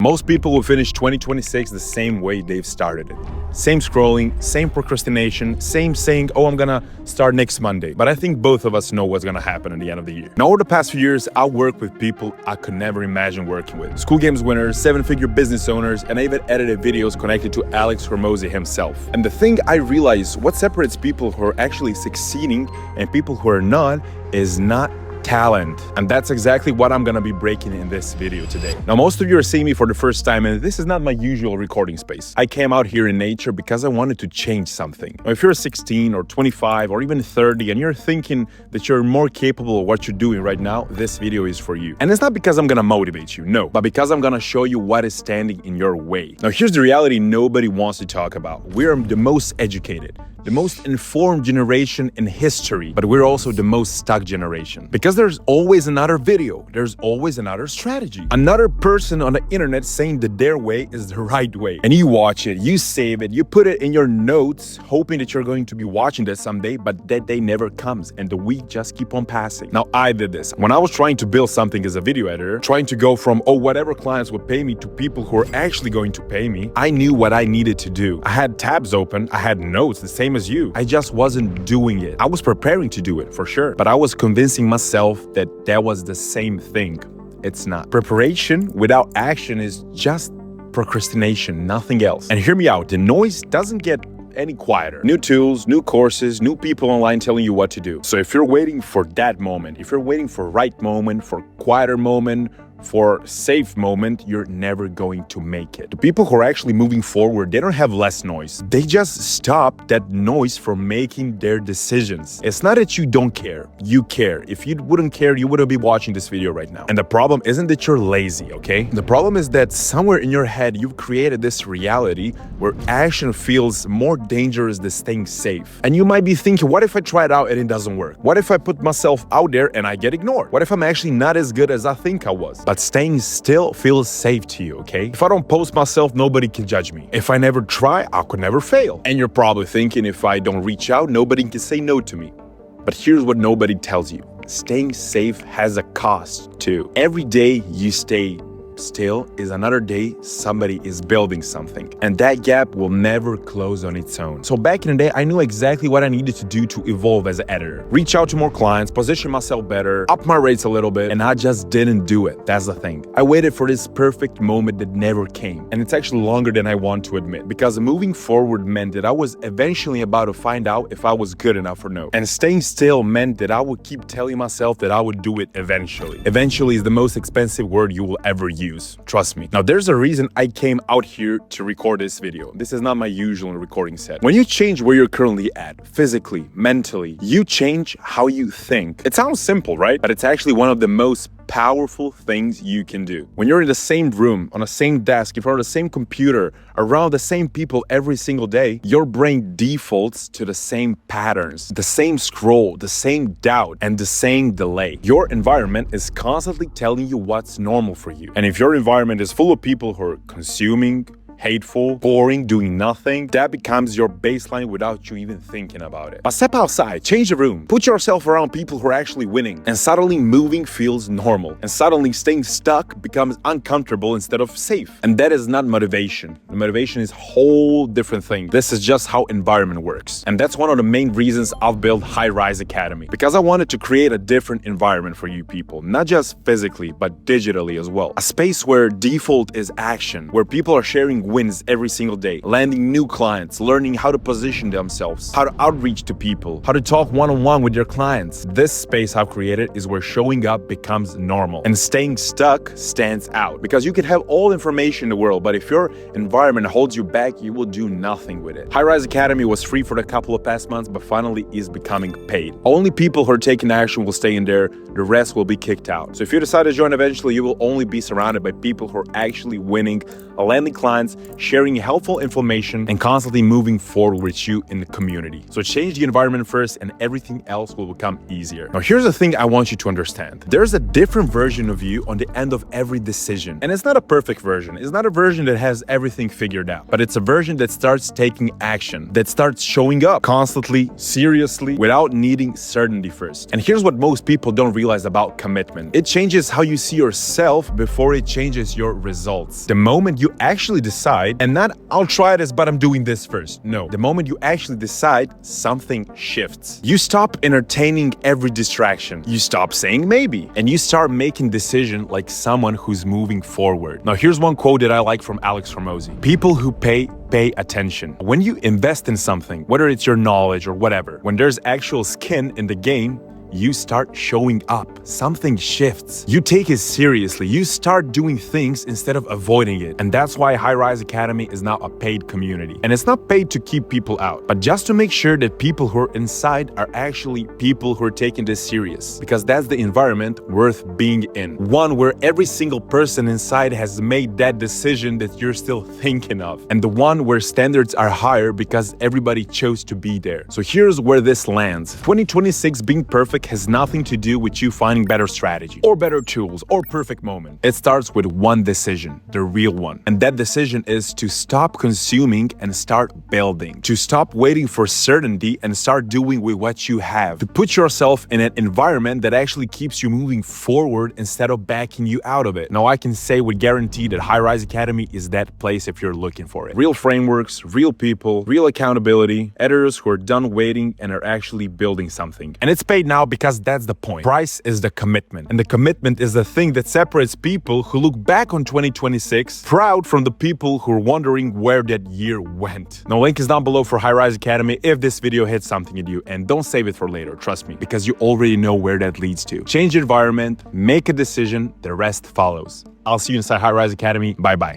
Most people will finish 2026 the same way they've started it. Same scrolling, same procrastination, same saying, oh, I'm gonna start next Monday. But I think both of us know what's gonna happen at the end of the year. Now, over the past few years, I work with people I could never imagine working with. School games winners, 7-figure business owners, and I even edited videos connected to Alex Hormozi himself. And the thing I realized, what separates people who are actually succeeding and people who are not is not talent. And that's exactly what I'm gonna be breaking in this video today. Now, most of you are seeing me for the first time, and this is not my usual recording space. I came out here in nature because I wanted to change something. Now, if you're 16 or 25 or even 30 and you're thinking that you're more capable of what you're doing right now, this video is for you. And it's not because I'm gonna motivate you, no, but because I'm gonna show you what is standing in your way. Now, here's the reality nobody wants to talk about. We're the most educated, the most informed generation in history, but we're also the most stuck generation. Because there's always another video, there's always another strategy, another person on the internet saying that their way is the right way. And you watch it, you save it, you put it in your notes, hoping that you're going to be watching this someday, but that day never comes and the week just keep on passing. Now, I did this. When I was trying to build something as a video editor, trying to go from, oh, whatever clients would pay me to people who are actually going to pay me, I knew what I needed to do. I had tabs open, I had notes, the same as you. I just wasn't doing it. I was preparing to do it for sure, but I was convincing myself that was the same thing. It's not. Preparation without action is just procrastination, nothing else. And hear me out, the noise doesn't get any quieter. New tools, new courses, new people online telling you what to do. So if you're waiting for that moment, if you're waiting for right moment, for quieter moment, for safe moment, you're never going to make it. The people who are actually moving forward, they don't have less noise. They just stop that noise from making their decisions. It's not that you don't care. You care. If you wouldn't care, you wouldn't be watching this video right now. And the problem isn't that you're lazy, okay? The problem is that somewhere in your head, you've created this reality where action feels more dangerous than staying safe. And you might be thinking, what if I try it out and it doesn't work? What if I put myself out there and I get ignored? What if I'm actually not as good as I think I was? But staying still feels safe to you, okay? If I don't post myself, nobody can judge me. If I never try, I could never fail. And you're probably thinking, if I don't reach out, nobody can say no to me. But here's what nobody tells you. Staying safe has a cost too. Every day you stay still is another day somebody is building something, and that gap will never close on its own. So back in the day, I knew exactly what I needed to do to evolve as an editor. Reach out to more clients, position myself better, up my rates a little bit, and I just didn't do it. That's the thing. I waited for this perfect moment that never came, and it's actually longer than I want to admit, because moving forward meant that I was eventually about to find out if I was good enough or no. And staying still meant that I would keep telling myself that I would do it eventually. Eventually is the most expensive word you will ever use. Trust me. Now, there's a reason I came out here to record this video. This is not my usual recording set. When you change where you're currently at, physically, mentally, you change how you think. It sounds simple, right? But it's actually one of the most powerful things you can do. When you're in the same room, on the same desk, in front of the same computer, around the same people every single day, your brain defaults to the same patterns, the same scroll, the same doubt, and the same delay. Your environment is constantly telling you what's normal for you. And if your environment is full of people who are consuming, hateful, boring, doing nothing, that becomes your baseline without you even thinking about it. But step outside, change the room, put yourself around people who are actually winning, and suddenly moving feels normal, and suddenly staying stuck becomes uncomfortable instead of safe. And that is not motivation. The motivation is a whole different thing. This is just how environment works. And that's one of the main reasons I've built High Rise Academy, because I wanted to create a different environment for you people, not just physically, but digitally as well. A space where default is action, where people are sharing wins every single day, landing new clients, learning how to position themselves, how to outreach to people, how to talk one-on-one with their clients. This space I've created is where showing up becomes normal and staying stuck stands out, because you can have all information in the world, but if your environment holds you back, you will do nothing with it. High Rise Academy was free for a couple of past months, but finally is becoming paid. Only people who are taking action will stay in there, the rest will be kicked out. So if you decide to join eventually, you will only be surrounded by people who are actually winning, landing clients, sharing helpful information, and constantly moving forward with you in the community. So change the environment first and everything else will become easier. Now here's the thing I want you to understand. There's a different version of you on the end of every decision. And it's not a perfect version. It's not a version that has everything figured out, but it's a version that starts taking action, that starts showing up constantly, seriously, without needing certainty first. And here's what most people don't realize about commitment. It changes how you see yourself before it changes your results. The moment you actually decide, and not I'll try this, but I'm doing this first. No, the moment you actually decide, something shifts. You stop entertaining every distraction. You stop saying maybe, and you start making decisions like someone who's moving forward. Now, here's one quote that I like from Alex Hormozy. People who pay attention. When you invest in something, whether it's your knowledge or whatever, when there's actual skin in the game, you start showing up. Something shifts. You take it seriously. You start doing things instead of avoiding it. And that's why High Rise Academy is now a paid community. And it's not paid to keep people out, but just to make sure that people who are inside are actually people who are taking this serious. Because that's the environment worth being in. One where every single person inside has made that decision that you're still thinking of. And the one where standards are higher because everybody chose to be there. So here's where this lands. 2026 being perfect has nothing to do with you finding better strategy or better tools or perfect moment. It starts with one decision, the real one. And that decision is to stop consuming and start building. To stop waiting for certainty and start doing with what you have. To put yourself in an environment that actually keeps you moving forward instead of backing you out of it. Now I can say with guarantee that High Rise Academy is that place if you're looking for it. Real frameworks, real people, real accountability, editors who are done waiting and are actually building something. And it's paid now because that's the point. Price is the commitment. And the commitment is the thing that separates people who look back on 2026 proud from the people who are wondering where that year went. Now, link is down below for High Rise Academy if this video hits something in you. And don't save it for later, trust me, because you already know where that leads to. Change your environment, make a decision, the rest follows. I'll see you inside High Rise Academy. Bye-bye.